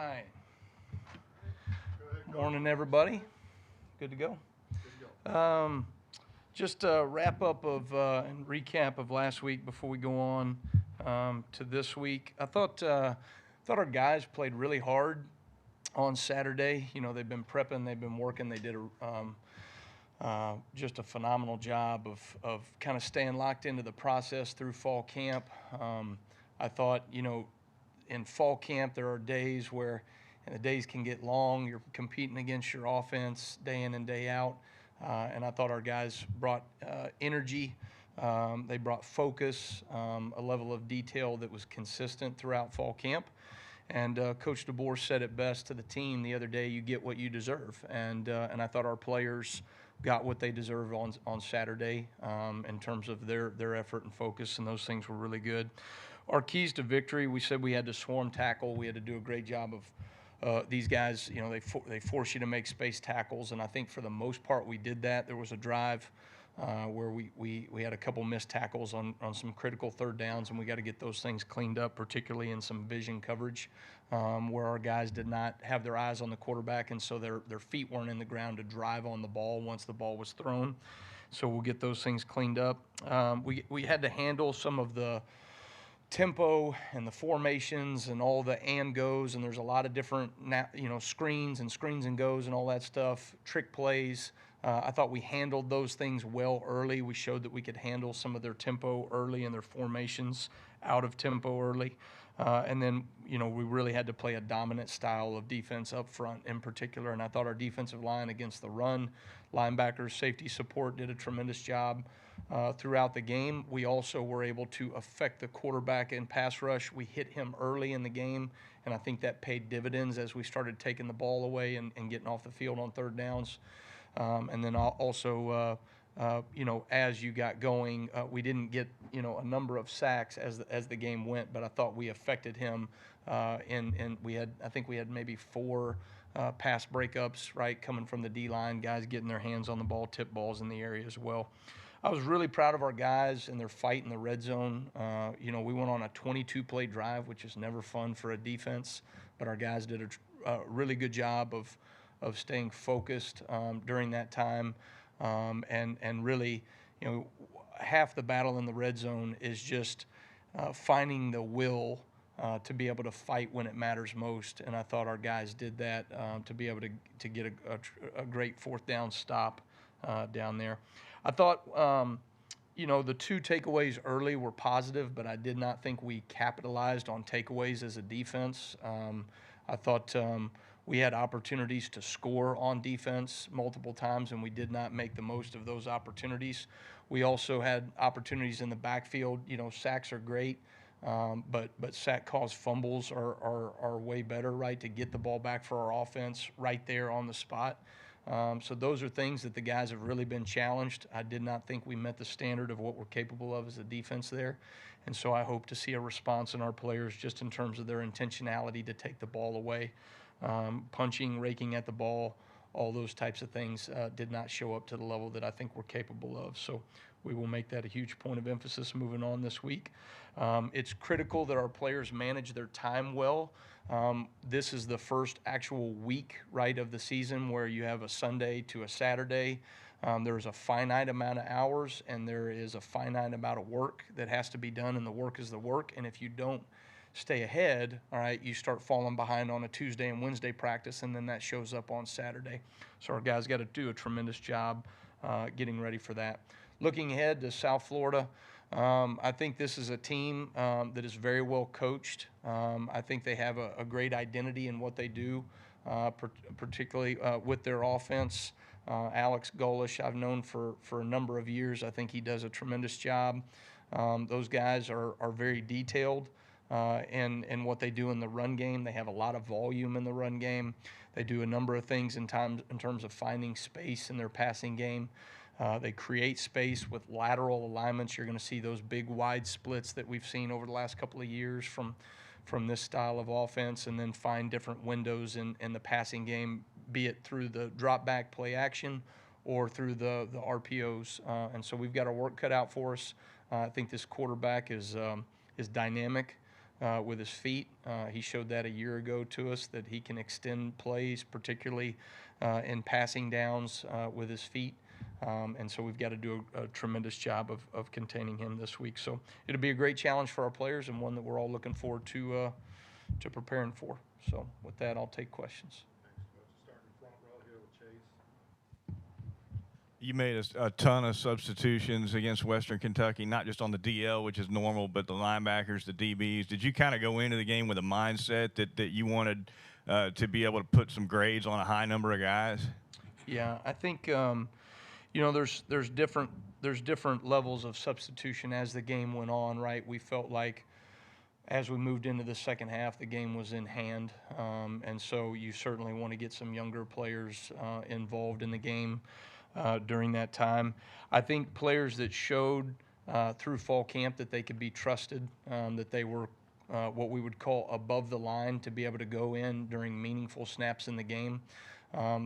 right. Morning, everybody. Good to go. Just a wrap up of and recap of last week before we go on to this week. I thought our guys played really hard on Saturday. You know, they've been prepping, they've been working. They did just a phenomenal job of kind of staying locked into the process through fall camp. I thought, you know, in fall camp there are days where, and the days can get long. You're competing against your offense day in and day out. And I thought our guys brought energy. They brought focus, a level of detail that was consistent throughout fall camp. And Coach DeBoer said it best to the team the other day: you get what you deserve. And I thought our players got what they deserve on Saturday in terms of their effort and focus, and those things were really good. Our keys to victory: we said we had to swarm tackle. We had to do a great job of these guys. You know, they force you to make space tackles, and I think for the most part we did that. There was a drive where we had a couple missed tackles on some critical third downs, and we got to get those things cleaned up, particularly in some vision coverage where our guys did not have their eyes on the quarterback, and so their feet weren't in the ground to drive on the ball once the ball was thrown. So we'll get those things cleaned up. We had to handle some of the tempo and the formations and all the and goes, and there's a lot of different, you know, screens and goes and all that stuff, trick plays. I thought we handled those things well early. We showed that we could handle some of their tempo early and their formations out of tempo early. And then, you know, we really had to play a dominant style of defense up front in particular. And I thought our defensive line against the run, linebackers, safety support did a tremendous job throughout the game. We also were able to affect the quarterback in pass rush. We hit him early in the game, and I think that paid dividends as we started taking the ball away and getting off the field on third downs. And then also, you know, as you got going, we didn't get, you know, a number of sacks as the game went, but I thought we affected him. And I think we had maybe 4 pass breakups, right, coming from the D-line, guys getting their hands on the ball, tip balls in the area as well. I was really proud of our guys and their fight in the red zone. You know, we went on a 22-play drive, which is never fun for a defense, but our guys did a really good job of staying focused during that time. And really, you know, half the battle in the red zone is just finding the will to be able to fight when it matters most. And I thought our guys did that to be able to get a great fourth down stop down there. I thought, you know, the 2 takeaways early were positive, but I did not think we capitalized on takeaways as a defense. I thought we had opportunities to score on defense multiple times, and we did not make the most of those opportunities. We also had opportunities in the backfield. You know, sacks are great, but sack caused fumbles are way better, right, to get the ball back for our offense right there on the spot. So those are things that the guys have really been challenged. I did not think we met the standard of what we're capable of as a defense there. And so I hope to see a response in our players just in terms of their intentionality to take the ball away. Punching, raking at the ball, all those types of things did not show up to the level that I think we're capable of. So we will make that a huge point of emphasis moving on this week. It's critical that our players manage their time well. This is the first actual week, right, of the season where you have a Sunday to a Saturday. There's a finite amount of hours, and there is a finite amount of work that has to be done, and the work is the work. And if you don't stay ahead, all right, you start falling behind on a Tuesday and Wednesday practice, and then that shows up on Saturday. So our guys got to do a tremendous job getting ready for that. Looking ahead to South Florida, I think this is a team that is very well coached. I think they have a great identity in what they do, particularly with their offense. Alex Golish, I've known for a number of years. I think he does a tremendous job. Those guys are very detailed in what they do in the run game. They have a lot of volume in the run game. They do a number of things in terms of finding space in their passing game. They create space with lateral alignments. You're going to see those big wide splits that we've seen over the last couple of years from this style of offense, and then find different windows in the passing game, be it through the drop back play action or through the RPOs. And so we've got our work cut out for us. I think this quarterback is dynamic. with his feet. He showed that a year ago to us, that he can extend plays, particularly in passing downs with his feet. And so we've got to do a tremendous job of containing him this week. So it'll be a great challenge for our players, and one that we're all looking forward to preparing for. So with that, I'll take questions. You made a ton of substitutions against Western Kentucky, not just on the DL, which is normal, but the linebackers, the DBs. Did you kind of go into the game with a mindset that you wanted to be able to put some grades on a high number of guys? Yeah, I think there's different levels of substitution as the game went on. Right, we felt like as we moved into the second half, the game was in hand, and so you certainly want to get some younger players involved in the game during that time. I think players that showed through fall camp that they could be trusted, that they were what we would call above the line to be able to go in during meaningful snaps in the game.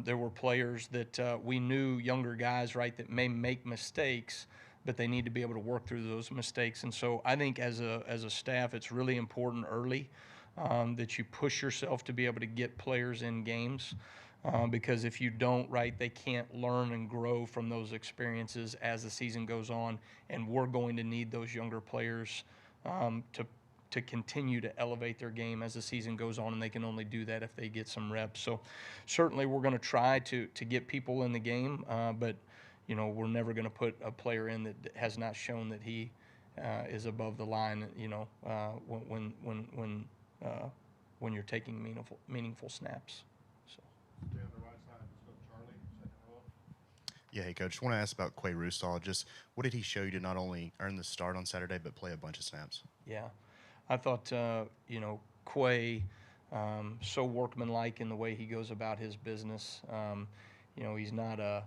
There were players that we knew, younger guys, right, that may make mistakes, but they need to be able to work through those mistakes. And so I think as a staff, it's really important early that you push yourself to be able to get players in games. Because if you don't, right, they can't learn and grow from those experiences as the season goes on, and we're going to need those younger players to continue to elevate their game as the season goes on, and they can only do that if they get some reps. So certainly we're going to try to get people in the game, but we're never going to put a player in that has not shown that he is above the line. When you're taking meaningful snaps. Stay on the right side. Let's go, Charlie. Second row. Yeah, hey, Coach. I want to ask about Quay Rustal. Just what did he show you to not only earn the start on Saturday, but play a bunch of snaps? Yeah, I thought, Quay, so workmanlike in the way he goes about his business. He's not a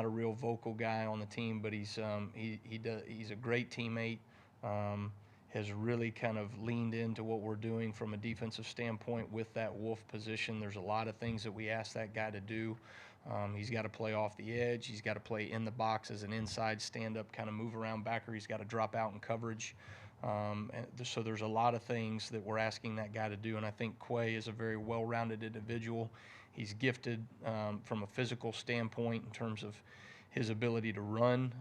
real vocal guy on the team, but he's a great teammate. Has really kind of leaned into what we're doing from a defensive standpoint with that wolf position. There's a lot of things that we ask that guy to do. He's got to play off the edge. He's got to play in the box as an inside stand-up kind of move around backer. He's got to drop out in coverage. So there's a lot of things that we're asking that guy to do, and I think Quay is a very well-rounded individual. He's gifted from a physical standpoint in terms of his ability to run.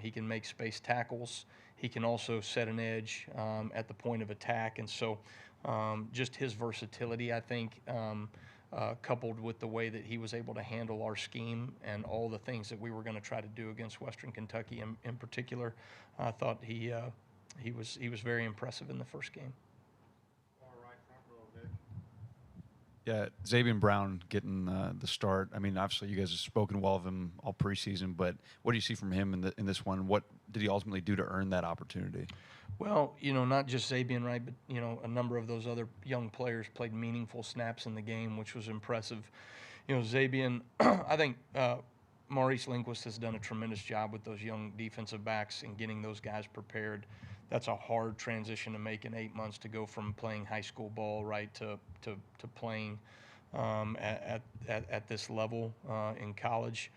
He can make space tackles. He can also set an edge at the point of attack. And so just his versatility, I think, coupled with the way that he was able to handle our scheme and all the things that we were going to try to do against Western Kentucky in particular, I thought he was very impressive in the first game. Yeah, Saban Brown getting the start. I mean, obviously you guys have spoken well of him all preseason, but what do you see from him in this one? What did he ultimately do to earn that opportunity? Well, not just Saban, right, but, a number of those other young players played meaningful snaps in the game, which was impressive. Saban, I think Maurice Lindquist has done a tremendous job with those young defensive backs and getting those guys prepared. That's a hard transition to make in 8 months, to go from playing high school ball, right, to playing at this level in college.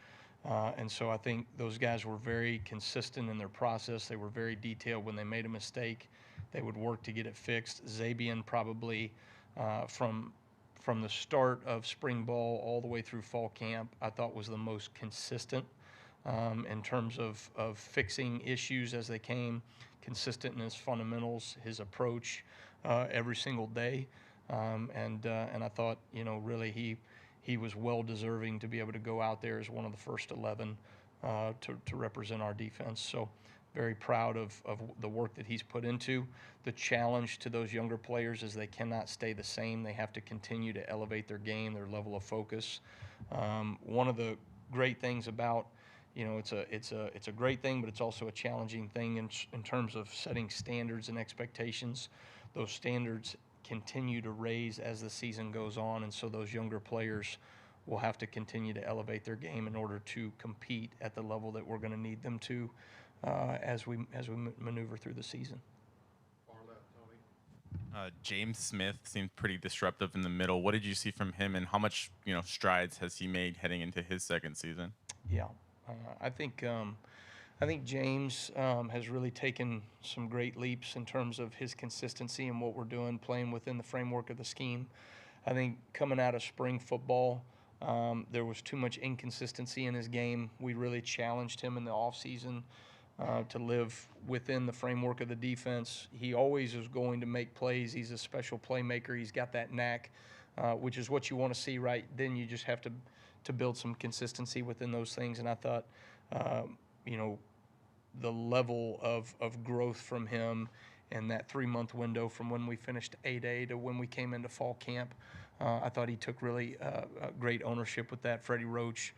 And so I think those guys were very consistent in their process. They were very detailed. When they made a mistake, they would work to get it fixed. Saban probably from the start of spring ball all the way through fall camp, I thought was the most consistent in terms of fixing issues as they came, consistent in his fundamentals, his approach every single day. And I thought, really he was well deserving to be able to go out there as one of the first 11 to represent our defense. So very proud of the work that he's put into. The challenge to those younger players is they cannot stay the same. They have to continue to elevate their game, their level of focus. One of the great things about, it's a great thing, but it's also a challenging thing in terms of setting standards and expectations. Those standards continue to raise as the season goes on, and so those younger players will have to continue to elevate their game in order to compete at the level that we're going to need them to as we maneuver through the season. James Smith seemed pretty disruptive in the middle. What did you see from him, and how much strides has he made heading into his second season? Yeah, I think I think James has really taken some great leaps in terms of his consistency and what we're doing, playing within the framework of the scheme. I think coming out of spring football, there was too much inconsistency in his game. We really challenged him in the offseason to live within the framework of the defense. He always is going to make plays. He's a special playmaker. He's got that knack, which is what you want to see, right? Then you just have to build some consistency within those things. And I thought, the level of growth from him in that 3-month window from when we finished 8A to when we came into fall camp, I thought he took really great ownership with that. Freddie Roach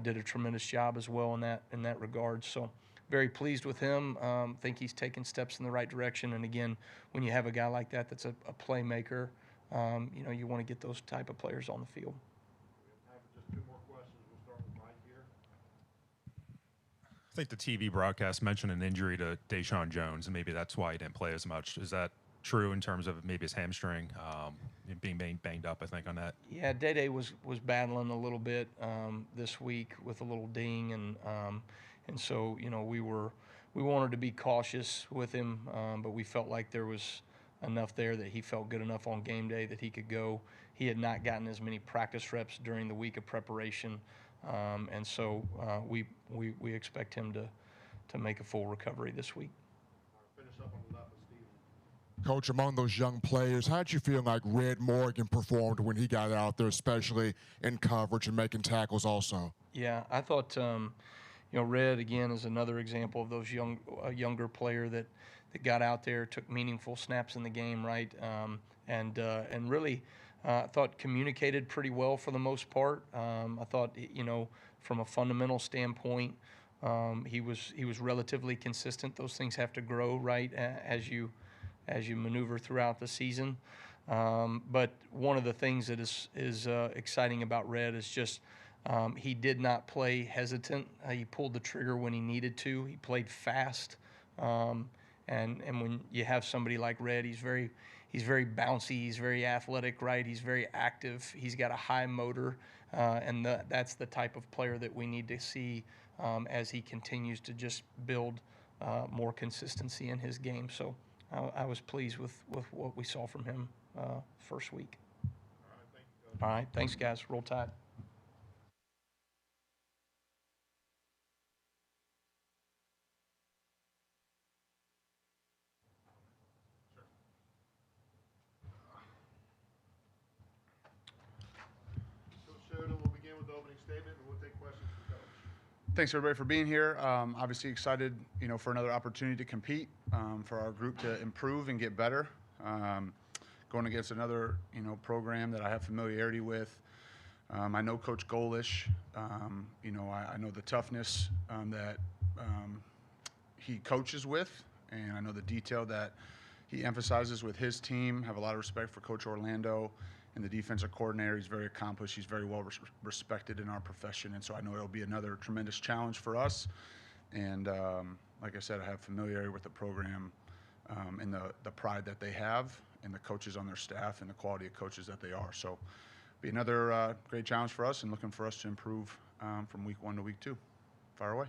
did a tremendous job as well in that regard. So very pleased with him. Think he's taken steps in the right direction. And again, when you have a guy like that that's a playmaker, you want to get those type of players on the field. We have just 2 more questions. We'll start with Mike here. I think the TV broadcast mentioned an injury to Deshaun Jones, and maybe that's why he didn't play as much. Is that true in terms of maybe his hamstring being banged up, I think, on that? Yeah, Day was battling a little bit this week with a little ding, and so we wanted to be cautious with him, but we felt like there was enough there that he felt good enough on game day that he could go. He had not gotten as many practice reps during the week of preparation, and so we expect him to make a full recovery this week. Finish up on the left with Steven. Coach, among those young players, how did you feel like Red Morgan performed when he got out there, especially in coverage and making tackles also? Yeah, I thought, Red, again, is another example of those younger player that got out there, took meaningful snaps in the game, right? And really, I thought communicated pretty well for the most part. I thought, from a fundamental standpoint, he was relatively consistent. Those things have to grow, right, as you maneuver throughout the season. But one of the things that is exciting about Red is just he did not play hesitant. He pulled the trigger when he needed to. He played fast. And when you have somebody like Red, he's very bouncy. He's very athletic, right? He's very active. He's got a high motor, and that's the type of player that we need to see as he continues to just build more consistency in his game. So I was pleased with what we saw from him first week. All right, thank you, Coach. All right, thanks, guys. Roll Tide. Coach Sheridan, we'll begin with the opening statement, and we'll take questions from Coach. Thanks everybody for being here. Obviously excited, for another opportunity to compete, for our group to improve and get better. Going against another, program that I have familiarity with. I know Coach Golish. I know the toughness that he coaches with, and I know the detail that he emphasizes with his team. Have a lot of respect for Coach Orlando and the defensive coordinator. He's very accomplished. He's very well respected in our profession, and so I know it'll be another tremendous challenge for us. And like I said, I have familiarity with the program and the pride that they have, and the coaches on their staff, and the quality of coaches that they are. So be another great challenge for us, and looking for us to improve from week 1 to week 2. Fire away.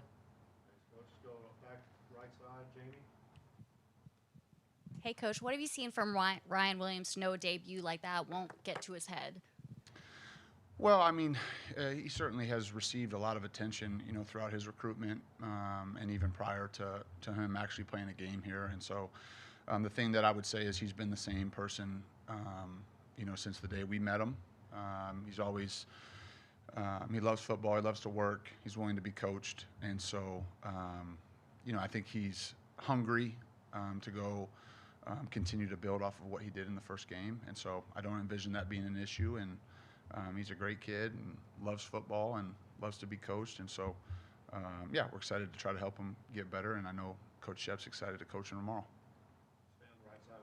Thanks, Coach. Let's go back right side, Jamie. Hey, Coach, what have you seen from Ryan Williams? No debut like that won't get to his head. Well, he certainly has received a lot of attention, throughout his recruitment, and even prior to him actually playing a game here. And so the thing that I would say is he's been the same person, since the day we met him. He's always, he loves football. He loves to work. He's willing to be coached. And so, I think he's hungry to go continue to build off of what he did in the first game. And so I don't envision that being an issue. And he's a great kid and loves football and loves to be coached. And so, we're excited to try to help him get better. And I know Coach Shep's excited to coach him tomorrow. Stand on the right side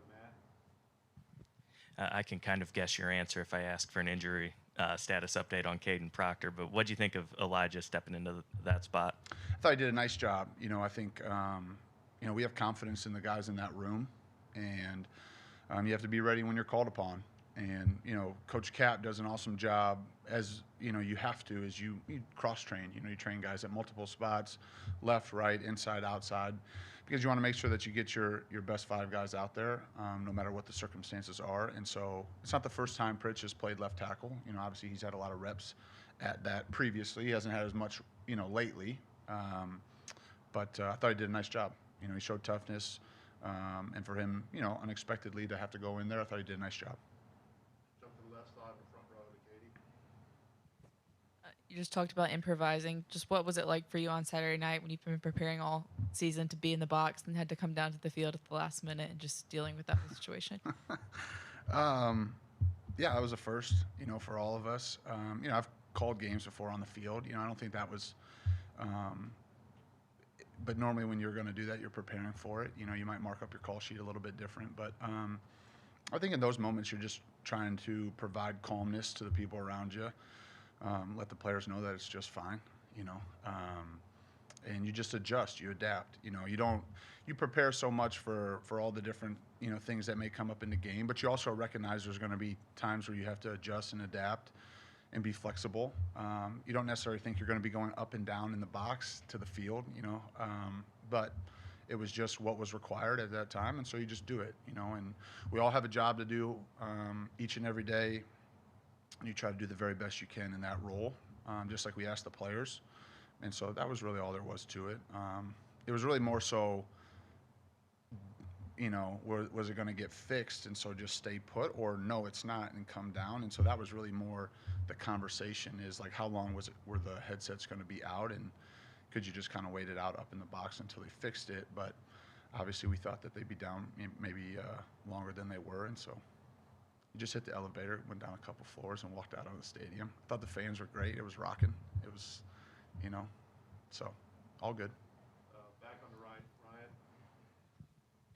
of Matt. I can kind of guess your answer if I ask for an injury status update on Caden Proctor, but what do you think of Elijah stepping into that spot? I thought he did a nice job. I think, we have confidence in the guys in that room, and you have to be ready when you're called upon. And, Coach Cap does an awesome job, as, you have to, as you cross-train. You train guys at multiple spots, left, right, inside, outside, because you want to make sure that you get your best 5 guys out there, no matter what the circumstances are. And so it's not the first time Pritch has played left tackle. Obviously he's had a lot of reps at that previously. He hasn't had as much, lately. But I thought he did a nice job. He showed toughness. And for him, unexpectedly to have to go in there, I thought he did a nice job. Jump to the left side in front row to Katie. You just talked about improvising. Just what was it like for you on Saturday night when you've been preparing all season to be in the box and had to come down to the field at the last minute and just dealing with that whole situation? Yeah, that was a first, for all of us. I've called games before on the field. I don't think that was but normally when you're going to do that, you're preparing for it. You might mark up your call sheet a little bit different. But I think in those moments, you're just trying to provide calmness to the people around you, let the players know that it's just fine, and you just adjust, you adapt. You prepare so much for all the different, things that may come up in the game, but you also recognize there's going to be times where you have to adjust and adapt and be flexible. You don't necessarily think you're going to be going up and down in the box to the field, but it was just what was required at that time, and so you just do it, and we all have a job to do each and every day, and you try to do the very best you can in that role, just like we asked the players, and so that was really all there was to it. It was really more so, was it going to get fixed, and so just stay put, or no, it's not, and come down. And so that was really more the conversation, is like, how long were the headsets going to be out, and could you just kind of wait it out up in the box until they fixed it? But obviously we thought that they'd be down maybe longer than they were, and so you just hit the elevator, went down a couple floors, and walked out of the stadium. I thought the fans were great. It was rocking. It was, so all good. Back on the right, Ryan.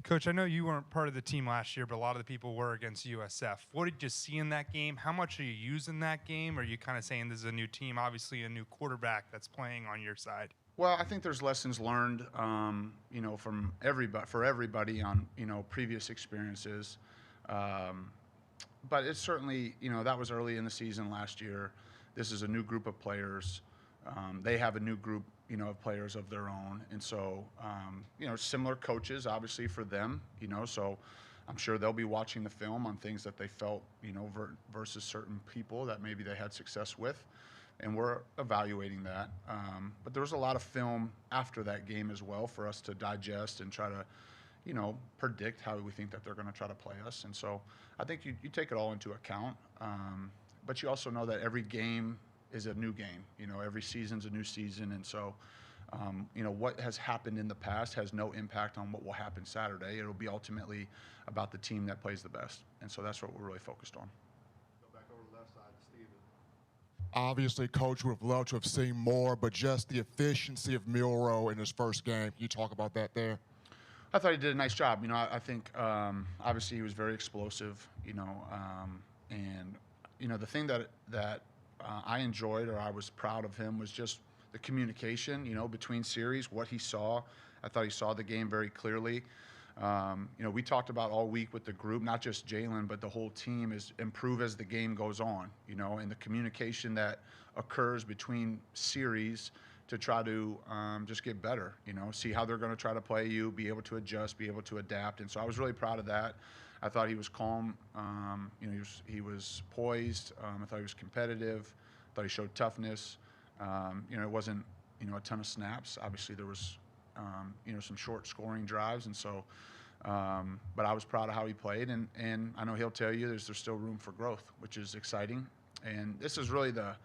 Coach, I know you weren't part of the team last year, but a lot of the people were against USF. What did you see in that game? How much are you using that game? Or are you kind of saying this is a new team, obviously a new quarterback that's playing on your side? Well, I think there's lessons learned, from everybody on, previous experiences. But it's certainly, that was early in the season last year. This is a new group of players. They have a new group, of players of their own. And so, similar coaches, obviously, for them, so I'm sure they'll be watching the film on things that they felt, versus certain people that maybe they had success with. And we're evaluating that. But there was a lot of film after that game as well for us to digest and try to, predict how we think that they're going to try to play us. And so I think you take it all into account. But you also know that every game is a new game. Every season's a new season. And so, what has happened in the past has no impact on what will happen Saturday. It'll be ultimately about the team that plays the best. And so that's what we're really focused on. Go back over to the left side to Steven. Obviously, Coach would have loved to have seen more, but just the efficiency of Milroe in his first game. Can you talk about that there? I thought he did a nice job. I think obviously he was very explosive, and, the thing that I enjoyed, or I was proud of him, was just the communication, between series, what he saw. I thought he saw the game very clearly. We talked about all week with the group, not just Jalen, but the whole team, is improve as the game goes on, and the communication that occurs between series to try to just get better, see how they're going to try to play you, be able to adjust, be able to adapt. And so I was really proud of that. I thought he was calm. He was poised. I thought he was competitive. I thought he showed toughness. It wasn't, a ton of snaps. Obviously, there was, some short scoring drives. And so, but I was proud of how he played. And I know he'll tell you there's still room for growth, which is exciting. And this is really the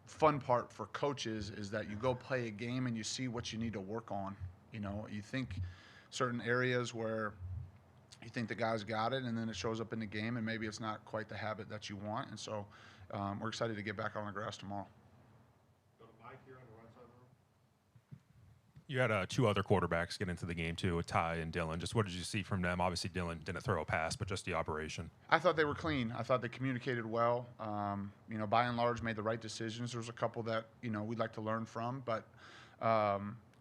fun part for coaches, is that you go play a game and you see what you need to work on. You think certain areas where you think the guy's got it, and then it shows up in the game, and maybe it's not quite the habit that you want. And so we're excited to get back on the grass tomorrow. Go to Mike here on the right side of the room. You had 2 other quarterbacks get into the game too, with Ty and Dylan. Just what did you see from them? Obviously, Dylan didn't throw a pass, but just the operation. I thought they were clean. I thought they communicated well. By and large, made the right decisions. There was a couple that we'd like to learn from, but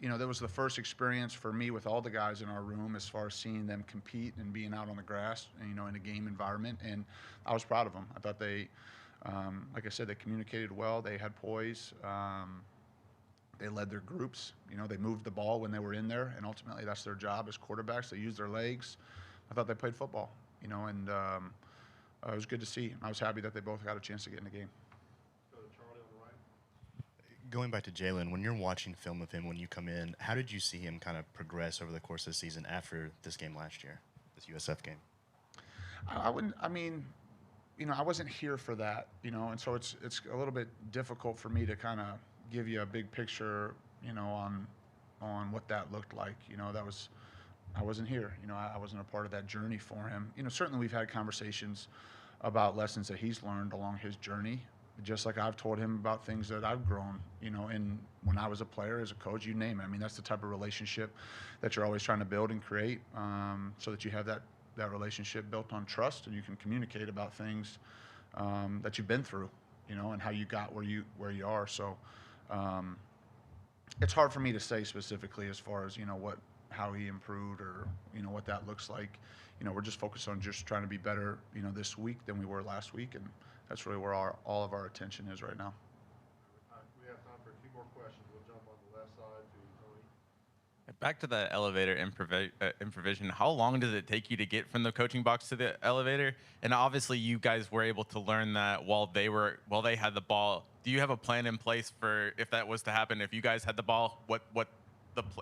that was the first experience for me with all the guys in our room as far as seeing them compete and being out on the grass, in a game environment. And I was proud of them. I thought they, like I said, they communicated well. They had poise. They led their groups. They moved the ball when they were in there, and ultimately that's their job as quarterbacks. They used their legs. I thought they played football, and it was good to see. I was happy that they both got a chance to get in the game. Go to Charlie on the right. Going back to Jalen, when you're watching film of him when you come in, how did you see him kind of progress over the course of the season after this game last year, this USF game? I wasn't here for that, and so it's a little bit difficult for me to kind of give you a big picture, on what that looked like. I wasn't here. I wasn't a part of that journey for him. Certainly we've had conversations about lessons that he's learned along his journey, just like I've told him about things that I've grown, in when I was a player, as a coach, you name it. I mean, that's the type of relationship that you're always trying to build and create, so that you have that relationship built on trust, and you can communicate about things that you've been through, and how you got where you are. So it's hard for me to say specifically as far as how he improved or what that looks like. We're just focused on just trying to be better this week than we were last week, and that's really where all of our attention is right now. We have time for a few more questions. We'll jump on the left side to Tony. Back to the elevator improvisation. How long does it take you to get from the coaching box to the elevator? And obviously, you guys were able to learn that while they had the ball. Do you have a plan in place for if that was to happen? If you guys had the ball,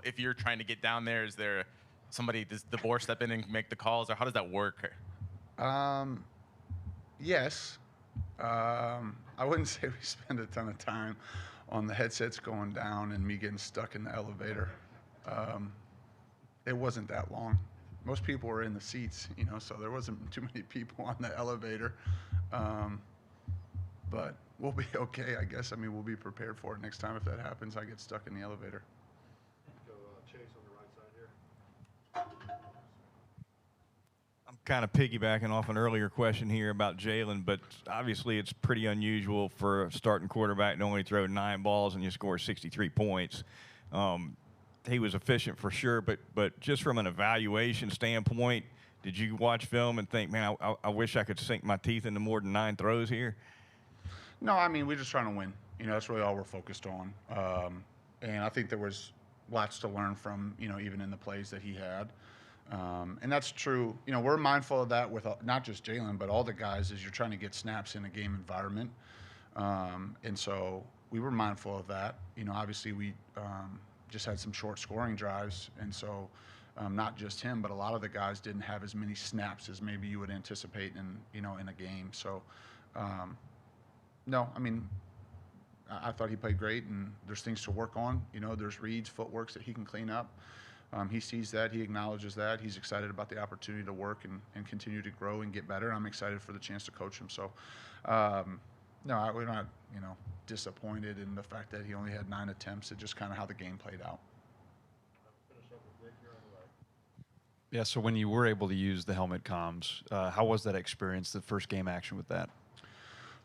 if you're trying to get down there, is there somebody, does DeBoer step in and make the calls, or how does that work? Yes. I wouldn't say we spend a ton of time on the headsets going down and me getting stuck in the elevator. It wasn't that long. Most people were in the seats, so there wasn't too many people on the elevator. But we'll be okay, I guess. I mean, we'll be prepared for it next time if that happens. I get stuck in the elevator. Go Chase on the right side here. I'm kind of piggybacking off an earlier question here about Jalen, but obviously it's pretty unusual for a starting quarterback to only throw 9 balls and you score 63 points. He was efficient for sure, but just from an evaluation standpoint, did you watch film and think, man, I wish I could sink my teeth into more than 9 throws here? No, I mean, we're just trying to win. That's really all we're focused on. And I think there was lots to learn from, even in the plays that he had. And that's true. We're mindful of that with not just Jalen, but all the guys as you're trying to get snaps in a game environment. And so we were mindful of that. Obviously we just had some short scoring drives. And so not just him, but a lot of the guys didn't have as many snaps as maybe you would anticipate in a game. So, no, I mean, I thought he played great, and there's things to work on. There's reads, footworks that he can clean up. He sees that. He acknowledges that. He's excited about the opportunity to work and continue to grow and get better. I'm excited for the chance to coach him. So, no, we're not, disappointed in the fact that he only had 9 attempts. It's just kind of how the game played out. Finish up with Nick here on the right. Yeah, so when you were able to use the helmet comms, how was that experience, the first game action with that?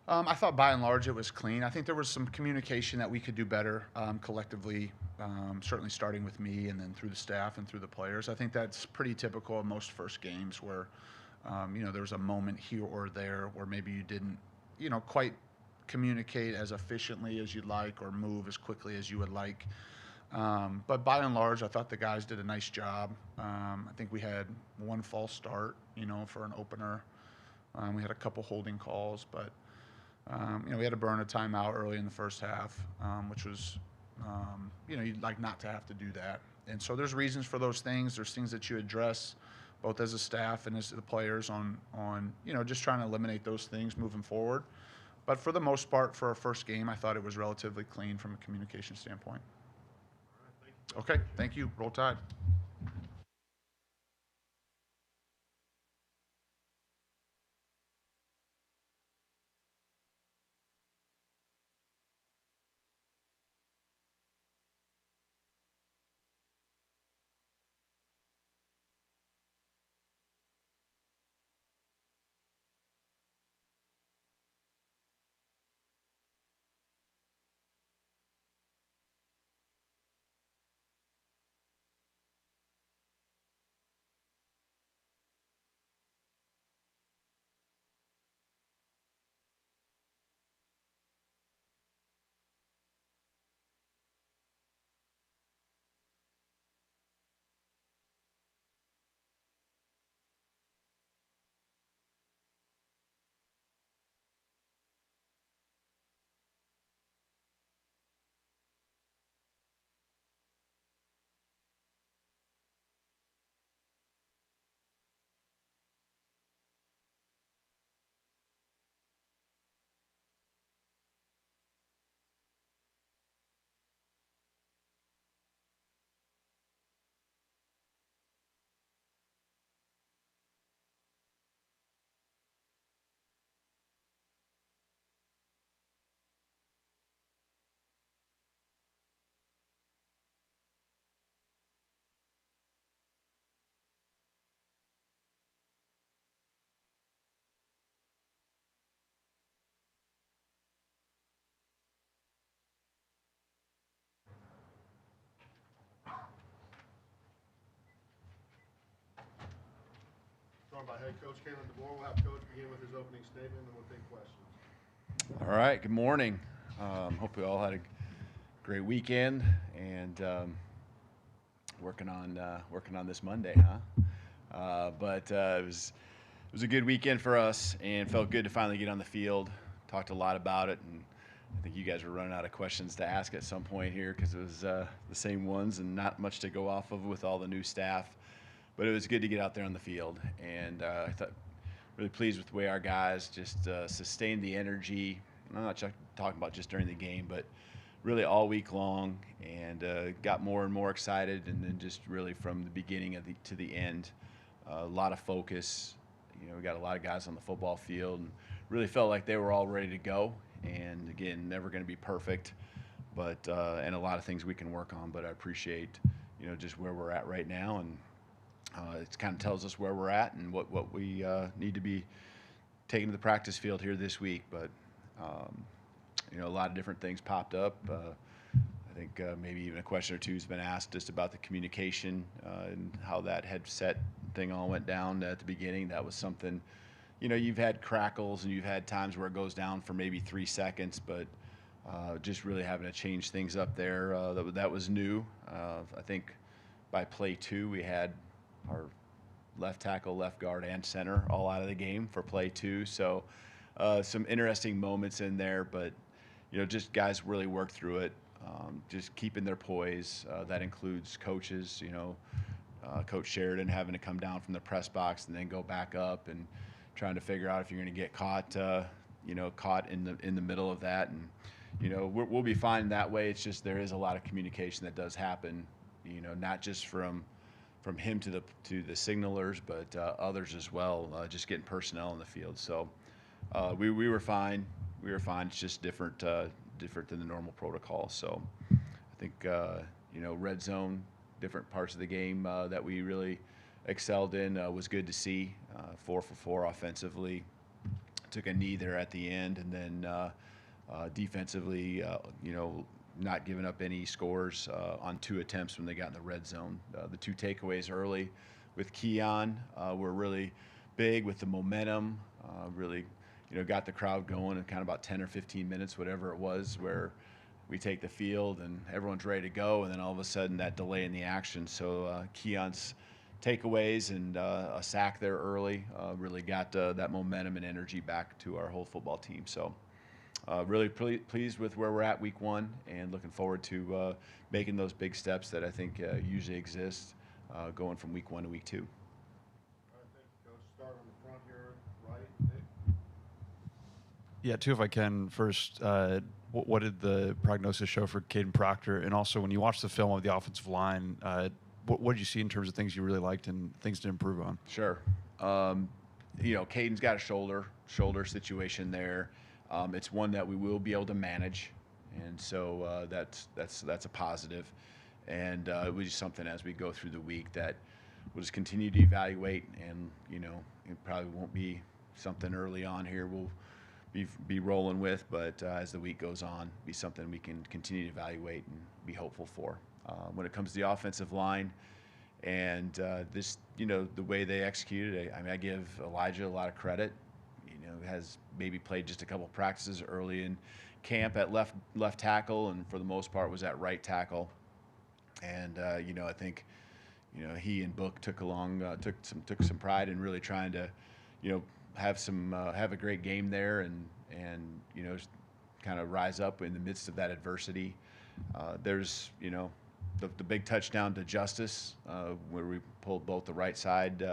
I thought by and large it was clean. I think there was some communication that we could do better collectively, certainly starting with me and then through the staff and through the players. I think that's pretty typical of most first games where, there was a moment here or there where maybe you didn't, quite communicate as efficiently as you'd like or move as quickly as you would like. But by and large, I thought the guys did a nice job. I think we had one false start, for an opener. We had a couple holding calls, but we had to burn a timeout early in the first half, which was, you'd like not to have to do that. And so there's reasons for those things. There's things that you address both as a staff and as the players on just trying to eliminate those things moving forward. But for the most part, for our first game, I thought it was relatively clean from a communication standpoint. All right, thank you. Okay, thank you. Roll Tide. joined by head coach Coach DeBoer. We'll have Coach begin with his opening statement, and then we'll take questions. All right, good morning. Hope we all had a great weekend and working on this Monday, huh? But it was a good weekend for us, and felt good to finally get on the field. Talked a lot about it, and I think you guys were running out of questions to ask at some point here because it was the same ones and not much to go off of with all the new staff. But it was good to get out there on the field, and I thought really pleased with the way our guys just sustained the energy. And I'm not talking about just during the game, but really all week long, and got more and more excited. And then just really from the beginning to the end, a lot of focus. You know, we got a lot of guys on the football field, and really felt like they were all ready to go. And again, never going to be perfect, but and a lot of things we can work on. But I appreciate, you know, just where we're at right now, and it kind of tells us where we're at and what we need to be taking to the practice field here this week. But you know, a lot of different things popped up. I think maybe even a question or two has been asked just about the communication and how that headset thing all went down at the beginning. That was something. You know, you've had crackles and you've had times where it goes down for maybe 3 seconds, but just really having to change things up there, that was new. I think by play 2, we had our left tackle, left guard, and center all out of the game for play 2. So some interesting moments in there, but, you know, just guys really worked through it, just keeping their poise. That includes coaches, you know, Coach Sheridan having to come down from the press box and then go back up and trying to figure out if you're going to get caught, you know, caught in the middle of that. And, you know, we'll be fine that way. It's just there is a lot of communication that does happen, you know, not just from him to the signalers, but others as well, just getting personnel in the field. So we were fine. We were fine. It's just different than the normal protocol. So I think, you know, red zone, different parts of the game that we really excelled in was good to see. 4 for 4 offensively. Took a knee there at the end, and then defensively, you know, not giving up any scores on 2 attempts when they got in the red zone. The 2 takeaways early with Keon were really big with the momentum. Really, you know, got the crowd going in kind of about 10 or 15 minutes, whatever it was, where we take the field and everyone's ready to go, and then all of a sudden that delay in the action. So Keon's takeaways and a sack there early really got that momentum and energy back to our whole football team. So really pleased with where we're at week 1, and looking forward to making those big steps that I think usually exist going from week 1 to week 2. All right, thank you, Coach. Start on the front here, right, Nick. Yeah, 2 if I can. First, what did the prognosis show for Caden Proctor? And also, when you watch the film of the offensive line, what did you see in terms of things you really liked and things to improve on? Sure. You know, Caden's got a shoulder situation there. It's one that we will be able to manage, and so that's a positive. And it was just something as we go through the week that we'll just continue to evaluate. And you know, it probably won't be something early on here we'll be rolling with, but as the week goes on, be something we can continue to evaluate and be hopeful for. When it comes to the offensive line and this, you know, the way they executed, I mean, I give Elijah a lot of credit. You know, has maybe played just a couple practices early in camp at left tackle, and for the most part was at right tackle. And you know, I think, you know, he and Book took some pride in really trying to, you know, have a great game there and you know, kind of rise up in the midst of that adversity. There's, you know, the big touchdown to Justice where we pulled both the right side,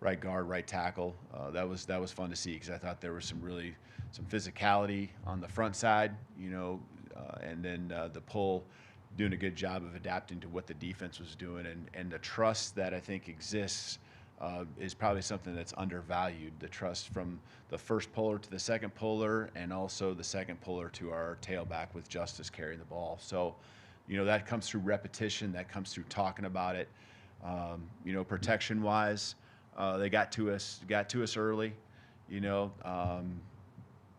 right guard, right tackle. That was fun to see because I thought there was some physicality on the front side, you know, and then the pull doing a good job of adapting to what the defense was doing, and the trust that I think exists is probably something that's undervalued. The trust from the first puller to the second puller, and also the second puller to our tailback with Justice carrying the ball. So, you know, that comes through repetition. That comes through talking about it. You know, protection-wise, they got to us early. You know,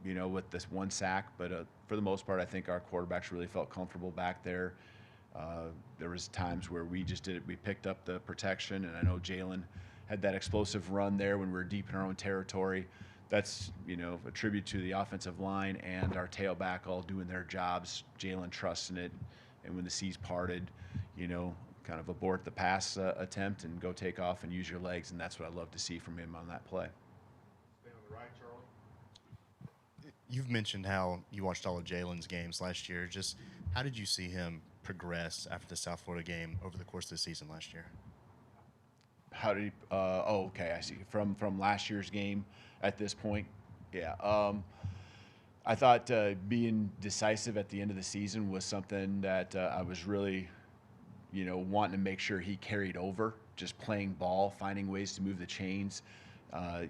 with this 1 sack, but for the most part, I think our quarterbacks really felt comfortable back there. There was times where we picked up the protection, and I know Jalen had that explosive run there when we were deep in our own territory. That's, a tribute to the offensive line and our tailback all doing their jobs, Jalen trusting it, and when the seas parted, kind of abort the pass attempt and go take off and use your legs, and that's what I love to see from him on that play. Stay on the right, Charlie. You've mentioned how you watched all of Jalen's games last year. Just how did you see him progress after the South Florida game over the course of the season last year? How did he? Okay, I see. From last year's game at this point, yeah. I thought being decisive at the end of the season was something that I was really, wanting to make sure he carried over. Just playing ball, finding ways to move the chains.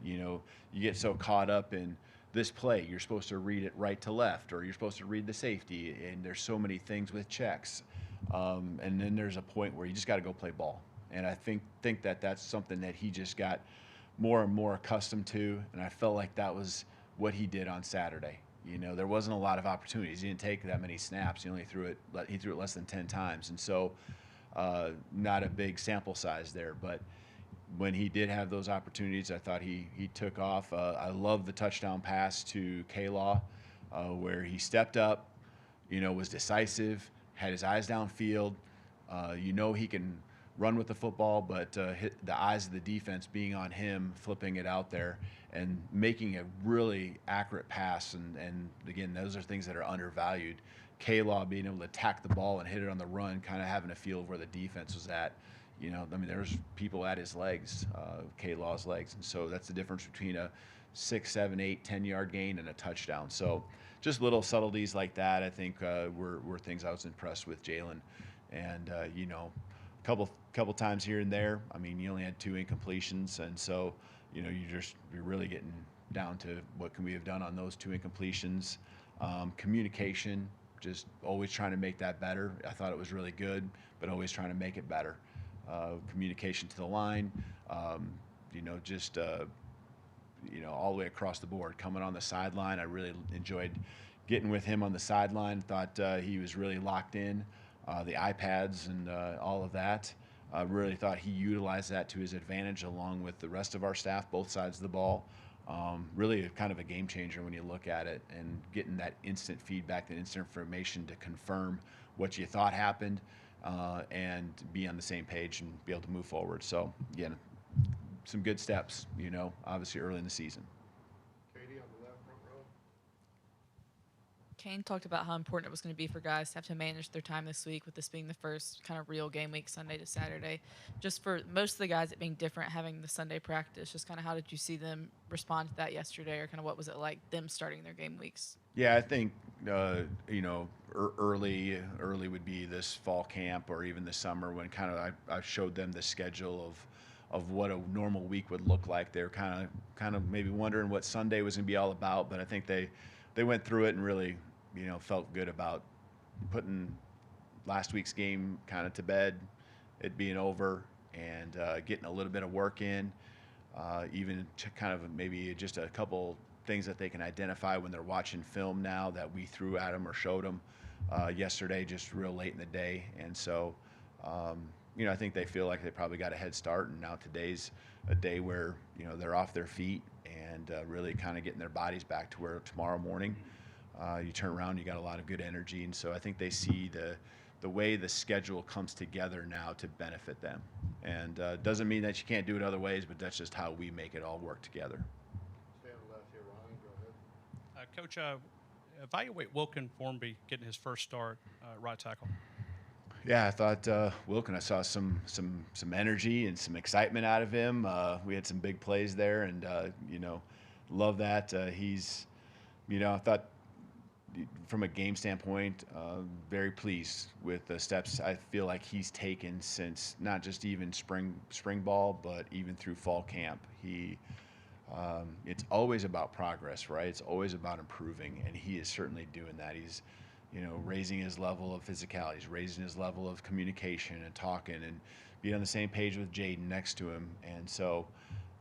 You get so caught up in this play, you're supposed to read it right to left, or you're supposed to read the safety, and there's so many things with checks. And then there's a point where you just got to go play ball. And I think that that's something that he just got more and more accustomed to, and I felt like that was what he did on Saturday. There wasn't a lot of opportunities. He didn't take that many snaps. He threw it less than 10 times, and so not a big sample size there. But when he did have those opportunities, I thought he took off. I love the touchdown pass to K-Law, where he stepped up, was decisive, had his eyes downfield. He can run with the football, but hit the eyes of the defense being on him, flipping it out there and making a really accurate pass. And again, those are things that are undervalued. K-Law being able to attack the ball and hit it on the run, kind of having a feel of where the defense was at. There's people at his legs, K-Law's legs. And so that's the difference between a 6, 7, 8, 10-yard gain and a touchdown. So just little subtleties like that, I think, were things I was impressed with Jalen. And, couple times here and there. You only had 2 incompletions, and so you're really getting down to what can we have done on those 2 incompletions. Communication, just always trying to make that better. I thought it was really good, but always trying to make it better. Communication to the line, all the way across the board. Coming on the sideline, I really enjoyed getting with him on the sideline. Thought he was really locked in. The iPads and all of that. I really thought he utilized that to his advantage along with the rest of our staff, both sides of the ball. Really kind of a game changer when you look at it, and getting that instant feedback, that instant information to confirm what you thought happened and be on the same page and be able to move forward. So, again, some good steps, obviously early in the season. Katie on the left front row. Kane talked about how important it was going to be for guys to have to manage their time this week, with this being the first kind of real game week, Sunday to Saturday. Just for most of the guys, it being different, having the Sunday practice, just kind of how did you see them respond to that yesterday, or kind of what was it like them starting their game weeks? Yeah, I think, early would be this fall camp or even the summer, when kind of I showed them the schedule of what a normal week would look like. They were kind of maybe wondering what Sunday was going to be all about, but I think they went through it and really, felt good about putting last week's game kind of to bed, it being over, and getting a little bit of work in, even kind of maybe just a couple things that they can identify when they're watching film now that we threw at them or showed them yesterday, just real late in the day. And so, I think they feel like they probably got a head start, and now today's a day where, they're off their feet and really kind of getting their bodies back to where tomorrow morning you turn around, you got a lot of good energy. And so I think they see the way the schedule comes together now to benefit them. And doesn't mean that you can't do it other ways, but that's just how we make it all work together. Stay on the left here, Ryan. Go ahead. Coach, evaluate Wilkin Formby getting his first start right tackle. Yeah, I thought Wilkin, I saw some energy and some excitement out of him. We had some big plays there, and love that. He's, I thought from a game standpoint, very pleased with the steps I feel like he's taken since not just even spring ball, but even through fall camp. It's always about progress, right? It's always about improving, and he is certainly doing that. He's raising his level of physicality, he's raising his level of communication and talking and being on the same page with Jaden next to him. And so,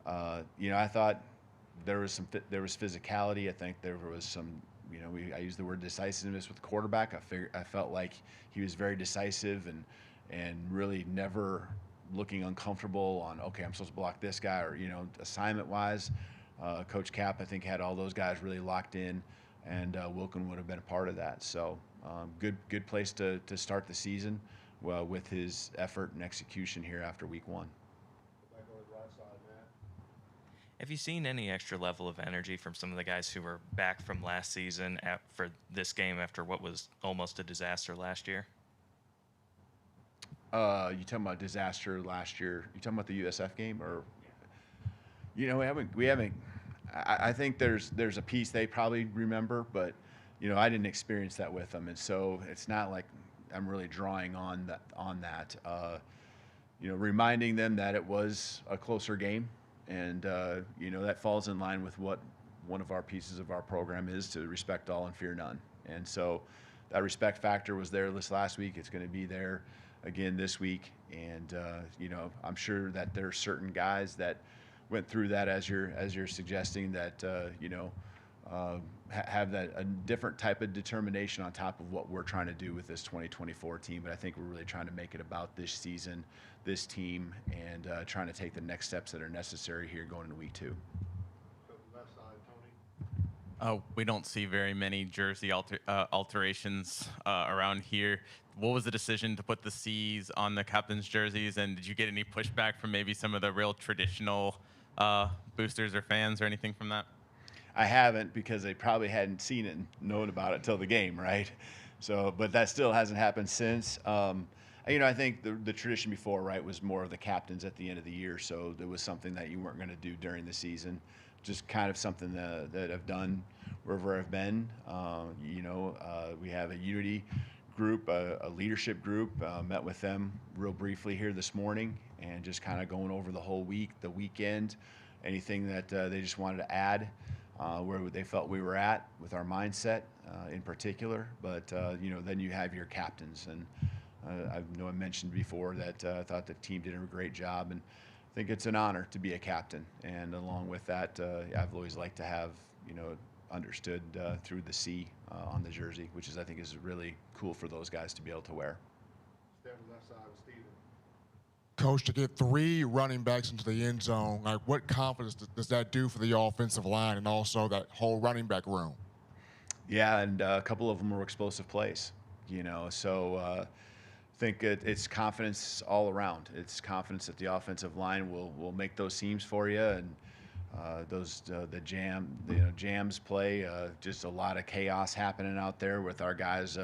I thought there was physicality. I think there was some, I used the word decisiveness with the quarterback. I felt like he was very decisive and really never looking uncomfortable on, okay, I'm supposed to block this guy, or, assignment-wise. Coach Cap, I think, had all those guys really locked in, and Wilkin would have been a part of that. So good place to start the season with his effort and execution here after week 1. Back over the right side, Matt. Have you seen any extra level of energy from some of the guys who were back from last season for this game after what was almost a disaster last year? You talking about disaster last year? You talking about the USF game, or we haven't. I think there's a piece they probably remember, but I didn't experience that with them, and so it's not like I'm really drawing on that. Reminding them that it was a closer game, and that falls in line with what one of our pieces of our program is, to respect all and fear none. And so that respect factor was there this last week. It's going to be there again this week, and I'm sure that there are certain guys that went through that, as you're suggesting, that have that a different type of determination on top of what we're trying to do with this 2024 team. But I think we're really trying to make it about this season, this team, and trying to take the next steps that are necessary here going into week 2. Go to the left side, Tony. We don't see very many jersey alterations around here. What was the decision to put the C's on the captain's jerseys, and did you get any pushback from maybe some of the real traditional boosters or fans or anything from that? I haven't, because they probably hadn't seen it and known about it till the game, right? So, but that still hasn't happened since. I think the tradition before, right, was more of the captains at the end of the year. So there was something that you weren't going to do during the season, just kind of something that I've done wherever I've been. We have a unity group, a leadership group. Met with them real briefly here this morning, and just kind of going over the whole week, the weekend, anything that they just wanted to add, where they felt we were at with our mindset in particular. But then you have your captains, and I mentioned before that I thought the team did a great job, and I think it's an honor to be a captain. And along with that, I've always liked to have understood through the C on the jersey, which I think is really cool for those guys to be able to wear. Stay on the left side with Steven. Coach, to get 3 running backs into the end zone, like, what confidence does that do for the offensive line and also that whole running back room? Yeah, and a couple of them were explosive plays, so I think it's confidence all around. It's confidence that the offensive line will make those seams for you, and the jams play, just a lot of chaos happening out there with our guys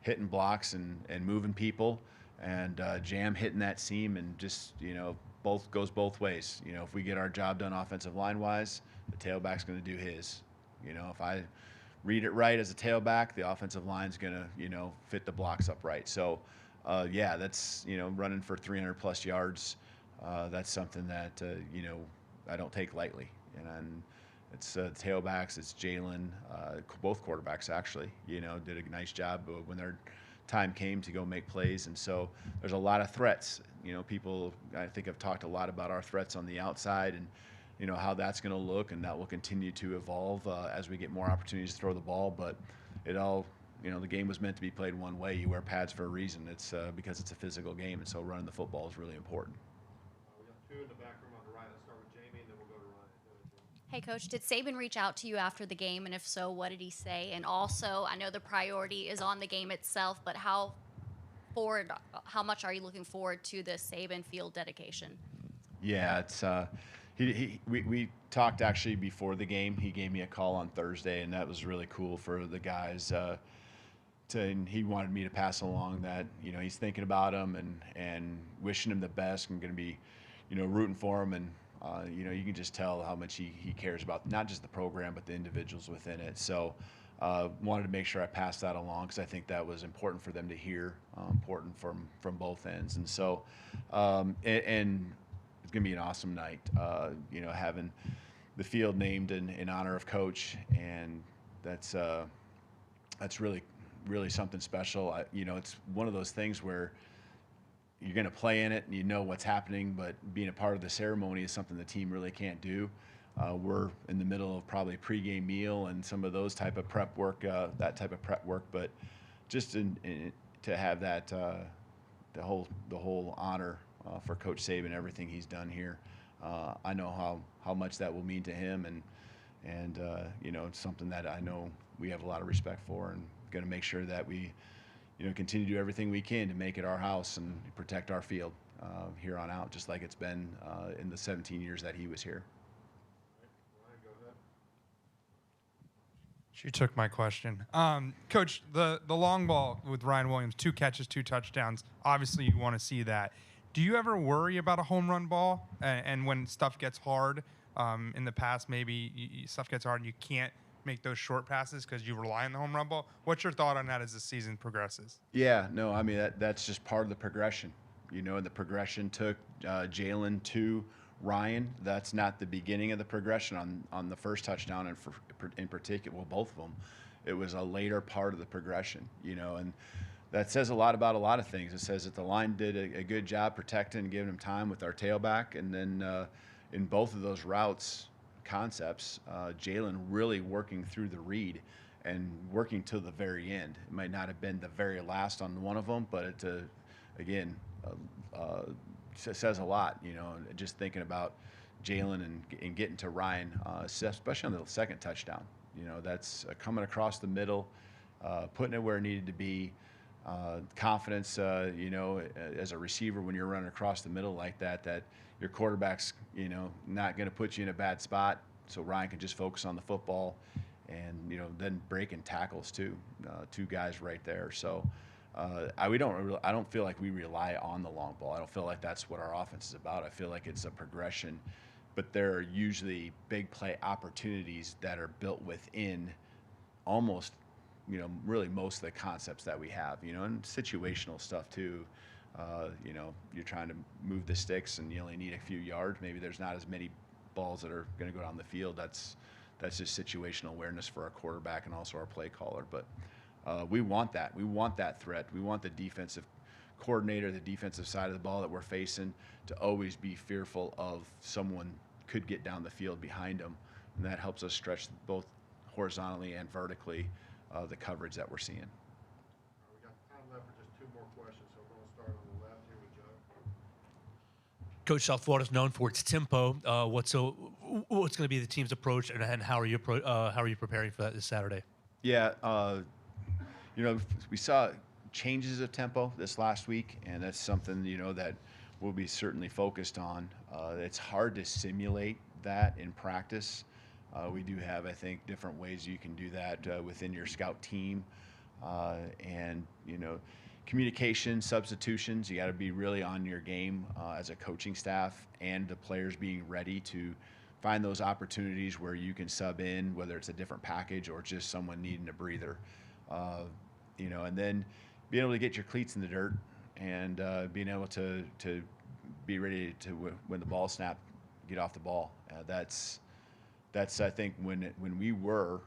hitting blocks and moving people, and jam hitting that seam, and just both goes both ways. If we get our job done offensive line wise, the tailback's going to do his. If I read it right as a tailback, the offensive line's going to fit the blocks up right. So that's running for 300+ yards. That's something that I don't take lightly. And it's tailbacks, it's Jalen, both quarterbacks actually, did a nice job when their time came to go make plays. And so there's a lot of threats. People, I think, have talked a lot about our threats on the outside, and how that's going to look, and that will continue to evolve as we get more opportunities to throw the ball. But it all, the game was meant to be played one way. You wear pads for a reason. It's because it's a physical game, and so running the football is really important. We got 2 in the back room on the right. Let's start with Jamie, and then we'll go to Ryan. Hey, Coach, did Saban reach out to you after the game? And if so, what did he say? And also, I know the priority is on the game itself, but how much are you looking forward to the Saban field dedication? Yeah, it's we talked actually before the game. He gave me a call on Thursday, and that was really cool for the guys. And he wanted me to pass along that he's thinking about him and wishing him the best, and going to be rooting for him. And you can just tell how much he cares about not just the program but the individuals within it. So wanted to make sure I passed that along, because I think that was important for them to hear, important from both ends. And so and it's going to be an awesome night, having the field named in honor of Coach, and that's really something special. It's one of those things where you're going to play in it and what's happening, but being a part of the ceremony is something the team really can't do. We're in the middle of probably pregame meal and some of those type of prep work, but just to have that the whole honor for Coach Saban, everything he's done here. I know how much that will mean to him, and you know, it's something that I know we have a lot of respect for, and going to make sure that we, you know, continue to do everything we can to make it our house and protect our field here on out, just like it's been in the 17 years that he was here. Ryan, go ahead. She took my question. Coach, the long ball with Ryan Williams, 2 catches, 2 touchdowns. Obviously, you want to see that. Do you ever worry about a home run ball? And when stuff gets hard, in the past, maybe stuff gets hard and you can't make those short passes because you rely on the home run ball. What's your thought on that as the season progresses? Yeah, no, I mean, that's just part of the progression, you know, and the progression took Jalen to Ryan. That's not the beginning of the progression on the first touchdown, and in particular, well, both of them. It was a later part of the progression, you know, and that says a lot about a lot of things. It says that the line did a good job protecting and giving him time with our tailback, and then in both of those routes concepts, Jalen really working through the read and working till the very end. It might not have been the very last on one of them, but it again says a lot, you know, just thinking about Jalen and getting to Ryan, especially on the second touchdown. You know, that's coming across the middle, putting it where it needed to be. Confidence, you know, as a receiver when you're running across the middle like that your quarterback's, you know, not going to put you in a bad spot, so Ryan can just focus on the football, and, you know, then breaking tackles too, 2 guys right there. So I don't feel like we rely on the long ball. I don't feel like that's what our offense is about. I feel like it's a progression, but there are usually big play opportunities that are built within almost, you know, really most of the concepts that we have, you know, and situational stuff too. You know, you're trying to move the sticks and you only need a few yards. Maybe there's not as many balls that are going to go down the field. That's just situational awareness for our quarterback and also our play caller. But we want that. We want that threat. We want the defensive coordinator, the defensive side of the ball that we're facing, to always be fearful of someone could get down the field behind them. And that helps us stretch both horizontally and vertically the coverage that we're seeing. We got time left for just 2 more questions, so we're going to start on the left here with Joe. Coach, South Florida's known for its tempo. What's going to be the team's approach, and how are you preparing for that this Saturday? Yeah, you know, we saw changes of tempo this last week, and that's something, you know, that we'll be certainly focused on. It's hard to simulate that in practice. We do have, I think, different ways you can do that within your scout team, and, you know, communication, substitutions. You got to be really on your game as a coaching staff, and the players being ready to find those opportunities where you can sub in, whether it's a different package or just someone needing a breather. You know, and then being able to get your cleats in the dirt and being able to be ready to, when the ball snap, get off the ball. That's I think when we were,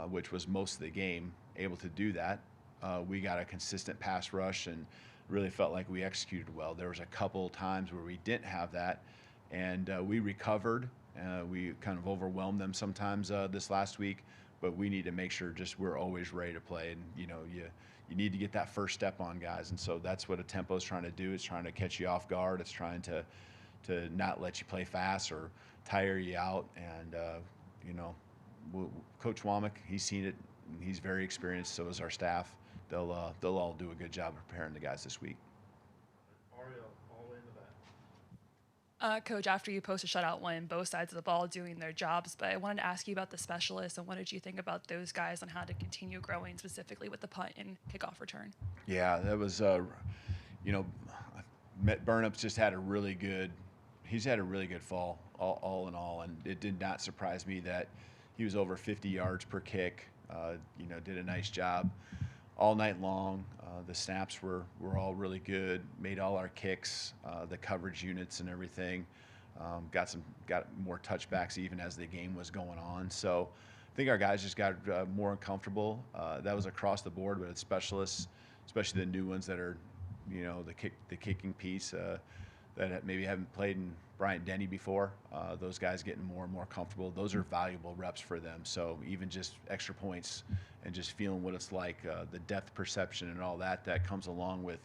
which was most of the game, able to do that. We got a consistent pass rush and really felt like we executed well. There was a couple times where we didn't have that, and we recovered. We kind of overwhelmed them sometimes this last week, but we need to make sure just we're always ready to play. And, you know, you need to get that first step on guys, and so that's what a tempo is trying to do. It's trying to catch you off guard. It's trying to not let you play fast or tire you out. And, you know, Coach Womack, he's seen it, and he's very experienced, so is our staff. They'll all do a good job of preparing the guys this week. Ariel, all the way in the back. Coach, after you post a shutout win, both sides of the ball doing their jobs, but I wanted to ask you about the specialists, and what did you think about those guys on how to continue growing, specifically with the punt and kickoff return? Yeah, that was, you know, Burnup's just had a really good fall all in all, and it did not surprise me that he was over 50 yards per kick. You know, did a nice job all night long. The snaps were all really good, made all our kicks, the coverage units and everything. Got more touchbacks even as the game was going on. So I think our guys just got more uncomfortable. That was across the board, but it's specialists, especially the new ones that are, you know, the kicking piece that maybe haven't played in Bryant Denny before. Those guys getting more and more comfortable. Those are valuable reps for them. So even just extra points and just feeling what it's like, the depth perception and all that comes along with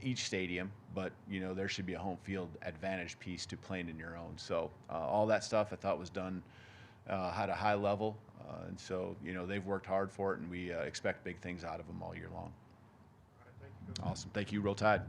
each stadium, but there should be a home field advantage piece to playing in your own. So all that stuff I thought was done at a high level, and so they've worked hard for it, and we expect big things out of them all year long. Awesome, thank you. Roll Tide.